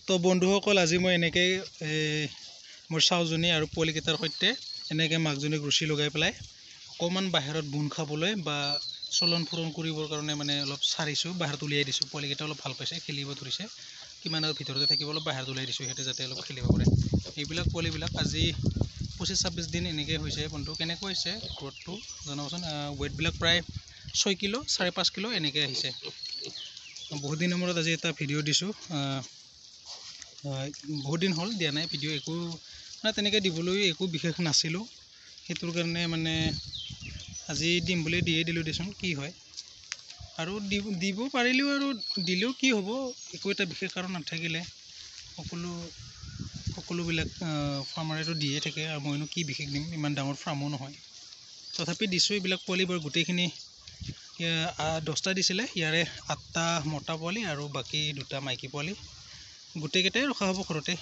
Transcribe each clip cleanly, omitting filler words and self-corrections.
তো বন্ধুসকল আজি মই এনেকৈ মোৰ চাওজনী আৰু পোৱালিকেইটাৰ সৈতে এনেকৈ মাকজনীক ৰছী লগাই পেলাই অকণমান বাহিৰত বুন খাবলৈ বা চলন ফুৰণ কৰিবৰ কাৰণে মানে অলপ চাৰিছোঁ, বাহিৰত উলিয়াই দিছোঁ। পোৱালিকেইটা অলপ ভাল পাইছে, খেলিব ধৰিছে। কিমান আৰু ভিতৰতে থাকিব, অলপ বাহিৰত ওলাই দিছোঁ সিহঁতে যাতে অলপ খেলিব পাৰে। এইবিলাক পোৱালিবিলাক আজি 25-26 দিন এনেকৈ হৈছে। বন্ধু কেনেকৈ হৈছে গ্ৰথটো জনাবচোন। ৱেইটবিলাক প্ৰায় 6 কিলো 5.5 কিলো এনেকৈ আহিছে। বহুত দিনৰ মূৰত আজি এটা ভিডিঅ' দিছোঁ। বহুত দিন হ'ল দিয়া নাই ভিডিঅ', একো মানে তেনেকৈ দিবলৈ একো বিশেষ নাছিলোঁ। সেইটোৰ কাৰণে মানে আজি দিম বুলি দিয়ে দিলোঁ দেচোন, কি হয় আৰু দিব পাৰিলেও আৰু দিলেও কি হ'ব, একো এটা বিশেষ কাৰণ নাথাকিলে সকলোবিলাক ফাৰ্মাৰেতো দিয়ে থাকে আৰু মইনো কি বিশেষ দিম, ইমান ডাঙৰ ফাৰ্মো নহয়। তথাপি দিছোঁ এইবিলাক পোৱালিবোৰ গোটেইখিনি 10টা দিছিলে, ইয়াৰে 8টা মতা পোৱালি আৰু বাকী 2টা মাইকী পোৱালি। গোটেইকেইটাই ৰখা হ'ব ঘৰতে,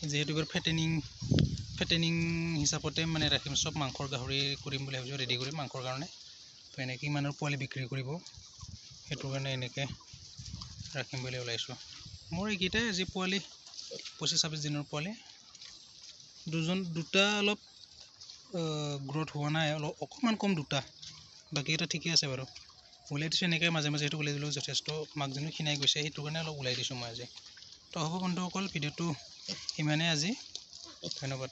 যিহেতু এবাৰ ফেটেনিং হিচাপতে মানে ৰাখিম। চব মাংসৰ গাহৰি কৰিম বুলি ভাবিছোঁ, ৰেডি কৰিম মাংসৰ কাৰণে। তো এনেকৈ ইমানৰ পোৱালি বিক্ৰী কৰিব, সেইটো কাৰণে এনেকৈ ৰাখিম বুলি ওলাইছোঁ। মোৰ এইকেইটাই আজি পোৱালি 25-26 দিনৰ পোৱালি। 2টা অলপ গ্ৰথ হোৱা নাই, অকণমান কম 2টা, বাকীকেইটা ঠিকে আছে বাৰু। ওলাই দিছোঁ এনেকৈ মাজে মাজে, সেইটো ওলাই দিলোঁ যথেষ্ট। মাকজনী ক্ষীণাই গৈছে, সেইটো কাৰণে অলপ ওলাই দিছোঁ মই আজি। তো হ'ব বন্ধুসকল, ভিডিঅ'টো ইমানেই আজি, ধন্যবাদ।